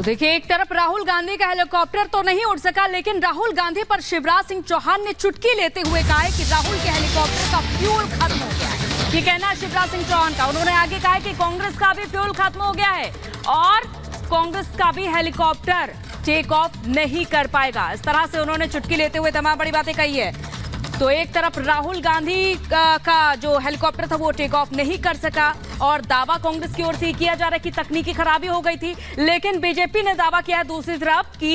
तो देखिए, एक तरफ राहुल गांधी का हेलीकॉप्टर तो नहीं उड़ सका, लेकिन राहुल गांधी पर शिवराज सिंह चौहान ने चुटकी लेते हुए कहा है कि राहुल के हेलीकॉप्टर का फ्यूल खत्म हो गया है। ये कहना है शिवराज सिंह चौहान का। उन्होंने आगे कहा है कि कांग्रेस का भी फ्यूल खत्म हो गया है और कांग्रेस का भी हेलीकॉप्टर टेक ऑफ नहीं कर पाएगा। इस तरह से उन्होंने चुटकी लेते हुए तमाम बड़ी बातें कही है। तो एक तरफ राहुल गांधी का जो हेलीकॉप्टर था वो टेक ऑफ नहीं कर सका और दावा कांग्रेस की ओर से किया जा रहा है कि तकनीकी खराबी हो गई थी, लेकिन बीजेपी ने दावा किया है दूसरी तरफ कि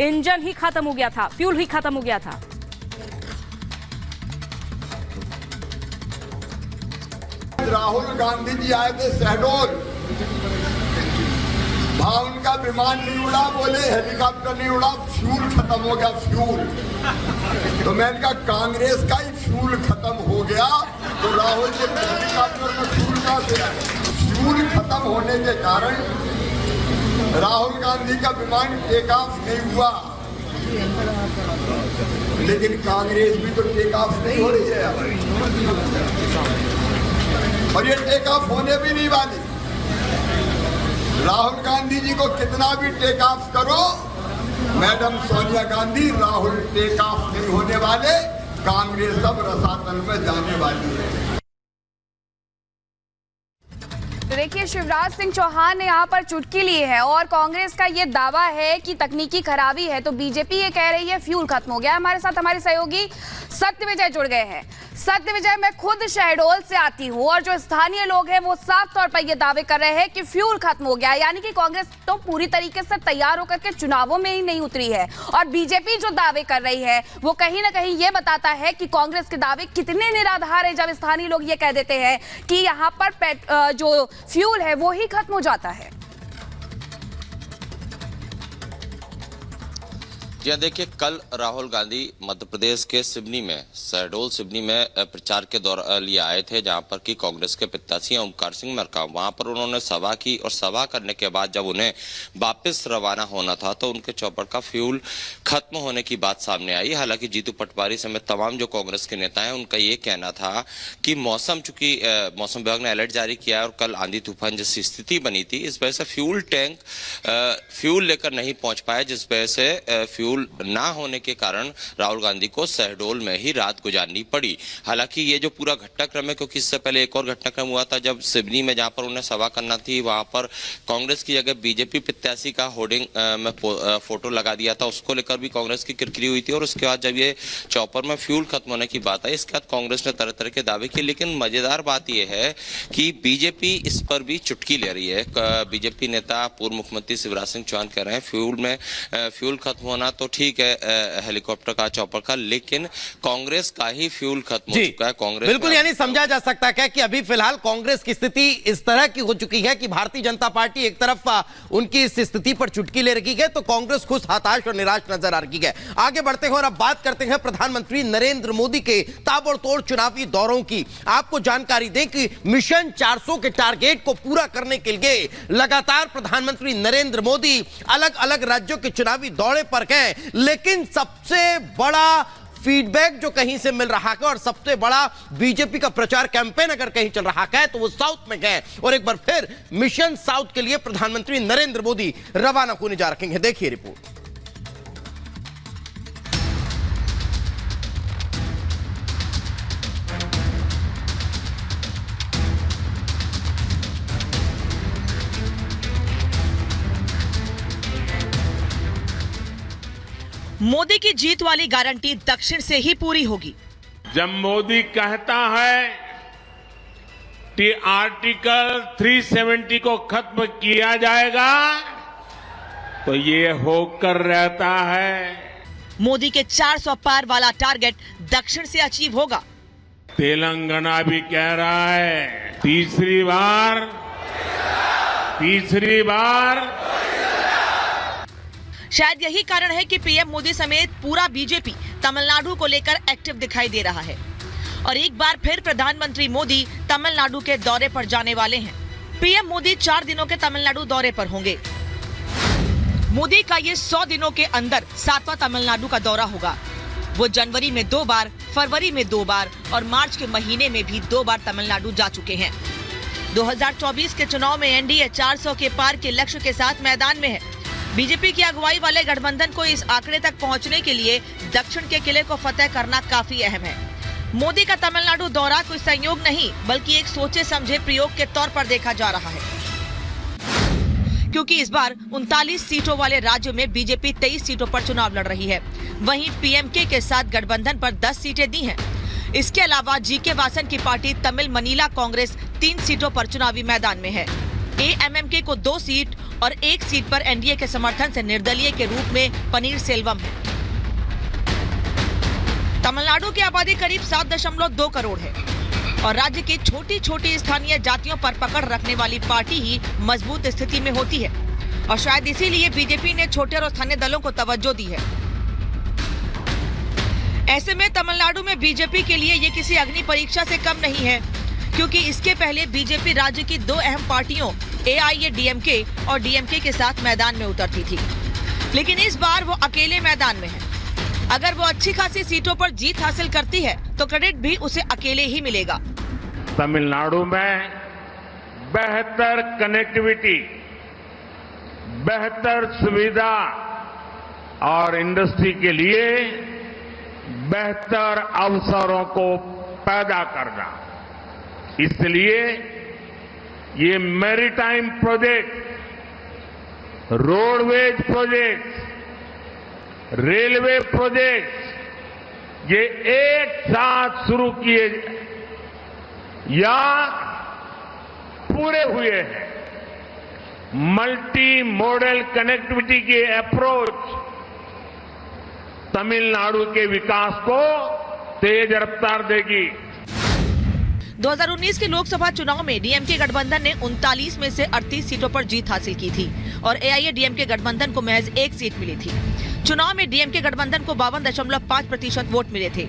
इंजन ही खत्म हो गया था, फ्यूल ही खत्म हो गया था। राहुल गांधी जी आए थे शहडोल, वहां उनका विमान नहीं उड़ा, बोले हेलीकॉप्टर नहीं उड़ा, फ्यूल खत्म हो गया, फ्यूल। तो मैंने कहा कांग्रेस का ही फ्यूल खत्म हो गया तो राहुल जी हेलीकॉप्टर में फ्यूल कहां से आए? फ्यूल खत्म होने के कारण राहुल गांधी का विमान टेक ऑफ नहीं हुआ, लेकिन कांग्रेस भी तो टेक ऑफ नहीं हो रही है और ये टेक ऑफ होने भी नहीं वाली। राहुल गांधी जी को कितना भी टेक ऑफ करो, madam Sonia Gandhi, Rahul take off नहीं होने वाले, कांग्रेस सब रसातल में जाने वाली है। देखिए, शिवराज सिंह चौहान ने यहाँ पर चुटकी ली है और कांग्रेस का ये दावा है कि तकनीकी खराबी है, तो बीजेपी ये कह रही है फ्यूल खत्म हो गया। हमारे साथ हमारे सहयोगी सत्यविजय जुड़ गए हैं। सत्यविजय, मैं खुद शहडोल से आती हूँ और जो स्थानीय लोग हैं वो साफ तौर पर ये दावे कर रहे हैं कि फ्यूल खत्म हो गया, यानी कि कांग्रेस तो पूरी तरीके से तैयार होकर के चुनावों में ही नहीं उतरी है और बीजेपी जो दावे कर रही है वो कहीं ना कहीं ये बताता है कि कांग्रेस के दावे कितने निराधार है, जब स्थानीय लोग ये कह देते हैं कि यहाँ पर जो फ्यूल है वो ही खत्म हो जाता है। जी देखिए, कल राहुल गांधी मध्य प्रदेश के सिवनी में, शहडोल सिवनी में प्रचार के दौर लिए आए थे, जहां पर कि कांग्रेस के प्रत्याशी ओमकार सिंह मरकाम, वहां पर उन्होंने सभा की और सभा करने के बाद जब उन्हें वापस रवाना होना था तो उनके चौपर का फ्यूल खत्म होने की बात सामने आई। हालांकि जीतू पटवारी समेत तमाम जो कांग्रेस के नेता हैं उनका ये कहना था कि मौसम, चूंकि मौसम विभाग ने अलर्ट जारी किया और कल आंधी तूफान जैसी स्थिति बनी थी, इस वजह से फ्यूल टैंक फ्यूल लेकर नहीं पहुंच पाए, जिस वजह से फ्यूल ना होने के कारण राहुल गांधी को शहडोल में ही रात गुजारनी पड़ी। हालांकि ये जो पूरा घटनाक्रम है, क्योंकि इससे पहले एक और घटनाक्रम हुआ था जब सिवनी में, जहां पर उन्हें सभा करना थी, वहां पर कांग्रेस की जगह बीजेपी प्रत्याशी का होर्डिंग में फोटो लगा दिया था, उसको लेकर भी कांग्रेस की किरकिरी हुई थी। और उसके बाद जब ये चौपर में फ्यूल खत्म होने की बात आई, इसके बाद कांग्रेस ने तरह तरह के दावे किए, लेकिन मजेदार बात यह है कि बीजेपी इस पर भी चुटकी ले रही है। बीजेपी नेता पूर्व मुख्यमंत्री शिवराज सिंह चौहान कह रहे हैं फ्यूल खत्म होना तो ठीक है हेलीकॉप्टर का, चौपर का, लेकिन कांग्रेस का ही फ्यूल खत्म हो चुका है। कांग्रेस बिल्कुल, यानी समझा जा सकता है कि अभी फिलहाल कांग्रेस की स्थिति इस तरह की हो चुकी है कि भारतीय जनता पार्टी एक तरफ उनकी इस स्थिति पर चुटकी ले रखी है तो कांग्रेस खुद हताश और निराश नजर आ रही है। आगे बढ़ते हैं और अब बात करते हैं प्रधानमंत्री नरेंद्र मोदी के ताबड़तोड़ चुनावी दौरों की। आपको जानकारी दें कि मिशन 400 के टारगेट को पूरा करने के लिए लगातार प्रधानमंत्री नरेंद्र मोदी अलग अलग राज्यों के चुनावी दौरे पर गए, लेकिन सबसे बड़ा फीडबैक जो कहीं से मिल रहा है और सबसे बड़ा बीजेपी का प्रचार कैंपेन अगर कहीं चल रहा है तो वो साउथ में गए और एक बार फिर मिशन साउथ के लिए प्रधानमंत्री नरेंद्र मोदी रवाना होने जा रहे हैं। देखिए रिपोर्ट। मोदी की जीत वाली गारंटी दक्षिण से ही पूरी होगी। जब मोदी कहता है कि आर्टिकल 370 को खत्म किया जाएगा तो ये होकर रहता है। मोदी के 400 पार वाला टारगेट दक्षिण से अचीव होगा। तेलंगाना भी कह रहा है तीसरी बार। शायद यही कारण है कि पीएम मोदी समेत पूरा बीजेपी तमिलनाडु को लेकर एक्टिव दिखाई दे रहा है और एक बार फिर प्रधानमंत्री मोदी तमिलनाडु के दौरे पर जाने वाले हैं। पीएम मोदी 4 दिनों के तमिलनाडु दौरे पर होंगे। मोदी का ये 100 दिनों के अंदर 7वां तमिलनाडु का दौरा होगा। वो जनवरी में 2 बार, फरवरी में 2 बार और मार्च के महीने में भी 2 बार तमिलनाडु जा चुके हैं। 2024 के चुनाव में एनडीए 400 के पार के लक्ष्य के साथ मैदान में है। बीजेपी की अगुवाई वाले गठबंधन को इस आंकड़े तक पहुंचने के लिए दक्षिण के किले को फतेह करना काफी अहम है। मोदी का तमिलनाडु दौरा कोई संयोग नहीं बल्कि एक सोचे समझे प्रयोग के तौर पर देखा जा रहा है, क्योंकि इस बार 39 सीटों वाले राज्यों में बीजेपी 23 सीटों पर चुनाव लड़ रही है। वहीं पीएमके के साथ गठबंधन पर 10 सीटें दी हैं। इसके अलावा जीके वासन की पार्टी तमिल मनीला कांग्रेस 3 सीटों पर चुनावी मैदान में है। एएमएमके को 2 सीट और 1 सीट पर एनडीए के समर्थन से निर्दलीय के रूप में पनीर सेल्वम है। तमिलनाडु की आबादी करीब 7.2 करोड़ है और राज्य की छोटी छोटी स्थानीय जातियों पर पकड़ रखने वाली पार्टी ही मजबूत स्थिति में होती है और शायद इसीलिए बीजेपी ने छोटे और स्थानीय दलों को तवज्जो दी है। ऐसे में तमिलनाडु में बीजेपी के लिए ये किसी अग्नि परीक्षा से कम नहीं है, क्योंकि इसके पहले बीजेपी राज्य की 2 अहम पार्टियों एआईएडीएमके और डीएमके के साथ मैदान में उतरती थी, लेकिन इस बार वो अकेले मैदान में है। अगर वो अच्छी खासी सीटों पर जीत हासिल करती है तो क्रेडिट भी उसे अकेले ही मिलेगा। तमिलनाडु में बेहतर कनेक्टिविटी, बेहतर सुविधा और इंडस्ट्री के लिए बेहतर अवसरों को पैदा करना, इसलिए ये maritime project, roadways project, railway project ये एक साथ शुरू किए या पूरे हुए हैं। मल्टी मॉडल कनेक्टिविटी की अप्रोच तमिलनाडु के विकास को तेज रफ्तार देगी। 2019 के लोकसभा चुनाव में डीएमके गठबंधन ने 39 में से 38 सीटों पर जीत हासिल की थी और एआईएडीएमके गठबंधन को महज 1 सीट मिली थी। चुनाव में डीएमके गठबंधन को 52.5% वोट मिले थे,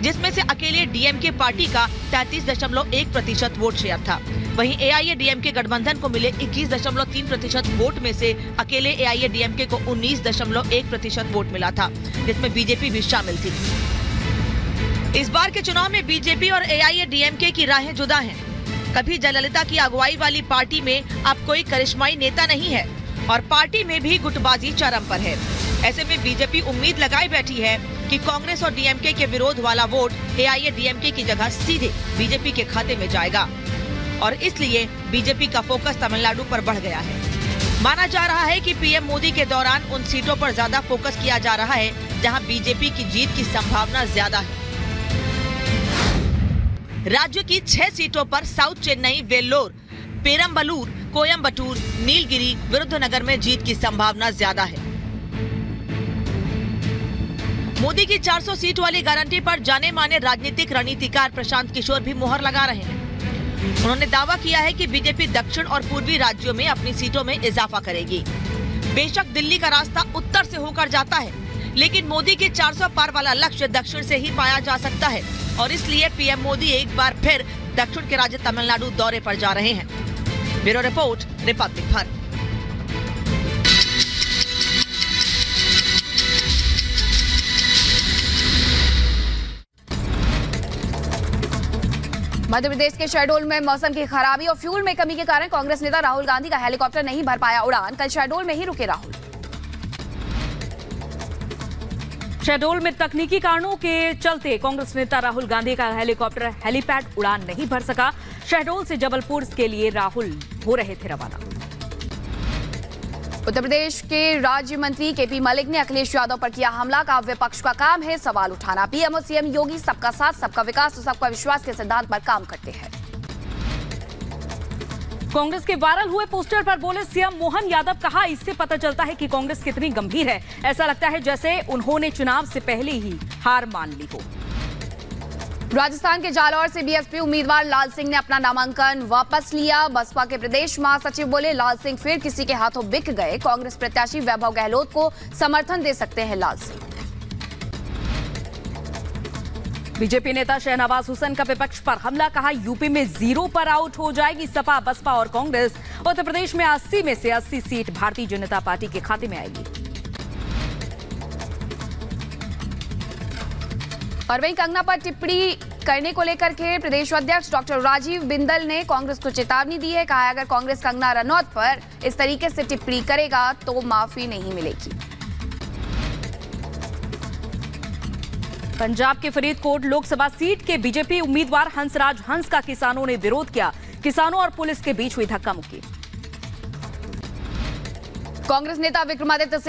जिसमें से अकेले डीएमके पार्टी का 33.1% वोट शेयर था। वहीं एआईएडीएमके गठबंधन को मिले 21.3% वोट में से अकेले एआईएडीएमके को 19.1% वोट मिला था, जिसमें बीजेपी भी शामिल थी। इस बार के चुनाव में बीजेपी और एआईएडीएमके की राहें जुदा हैं। कभी जयललिता की अगुवाई वाली पार्टी में अब कोई करिश्माई नेता नहीं है और पार्टी में भी गुटबाजी चरम पर है। ऐसे में बीजेपी उम्मीद लगाई बैठी है कि कांग्रेस और डीएमके के विरोध वाला वोट एआईएडीएमके की जगह सीधे बीजेपी के खाते में जाएगा और इसलिए बीजेपी का फोकस तमिलनाडु पर बढ़ गया है। माना जा रहा है कि पीएम मोदी के दौरान उन सीटों पर ज्यादा फोकस किया जा रहा है जहां बीजेपी की जीत की संभावना ज्यादा है। राज्य की 6 सीटों पर साउथ चेन्नई, वेल्लोर, पेरम्बलूर, कोयम्बटूर, नीलगिरी, विरुद्धनगर में जीत की संभावना ज्यादा है। मोदी की 400 सीट वाली गारंटी पर जाने माने राजनीतिक रणनीतिकार प्रशांत किशोर भी मुहर लगा रहे हैं। उन्होंने दावा किया है कि बीजेपी दक्षिण और पूर्वी राज्यों में अपनी सीटों में इजाफा करेगी। बेशक दिल्ली का रास्ता उत्तर से होकर जाता है, लेकिन मोदी के 400 पार वाला लक्ष्य दक्षिण से ही पाया जा सकता है और इसलिए पीएम मोदी एक बार फिर दक्षिण के राज्य तमिलनाडु दौरे पर जा रहे हैं। Bureau report, Republic Bharat. मध्य प्रदेश के शहडोल में मौसम की खराबी और फ्यूल में कमी के कारण कांग्रेस नेता राहुल गांधी का हेलीकॉप्टर नहीं भर पाया उड़ान। कल शहडोल में ही रुके राहुल। शहडोल में तकनीकी कारणों के चलते कांग्रेस नेता राहुल गांधी का हेलीकॉप्टर हेलीपैड उड़ान नहीं भर सका। शहडोल से जबलपुर के लिए राहुल हो रहे थे रवाना। उत्तर प्रदेश के राज्य मंत्री केपी मलिक ने अखिलेश यादव पर किया हमला। का विपक्ष का काम है सवाल उठाना। पीएम और सीएम योगी सबका साथ, सबका विकास और सबका विश्वास के सिद्धांत पर काम करते हैं। कांग्रेस के वायरल हुए पोस्टर पर बोले सीएम मोहन यादव। कहा, इससे पता चलता है कि कांग्रेस कितनी गंभीर है। ऐसा लगता है जैसे उन्होंने चुनाव से पहले ही हार मान ली हो। राजस्थान के जालौर से बीएसपी उम्मीदवार लाल सिंह ने अपना नामांकन वापस लिया। बसपा के प्रदेश महासचिव बोले लाल सिंह फिर किसी के हाथों बिक गए। कांग्रेस प्रत्याशी वैभव गहलोत को समर्थन दे सकते हैं लाल सिंह। बीजेपी नेता शहनवाज हुसैन का विपक्ष पर हमला। कहा, यूपी में 0 पर आउट हो जाएगी सपा, बसपा और कांग्रेस। उत्तर प्रदेश में 80 में से 80 सीट भारतीय जनता पार्टी के खाते में आएगी। और वहीं कंगना पर टिप्पणी करने को लेकर के प्रदेश अध्यक्ष डॉक्टर राजीव बिंदल ने कांग्रेस को चेतावनी दी है। कहा है अगर कांग्रेस कंगना रनौत पर इस तरीके से टिप्पणी करेगा तो माफी नहीं मिलेगी। पंजाब के फरीदकोट लोकसभा सीट के बीजेपी उम्मीदवार हंसराज हंस का किसानों ने विरोध किया। किसानों और पुलिस के बीच हुई धक्का मुक्की। कांग्रेस नेता विक्रमादित्य सिंह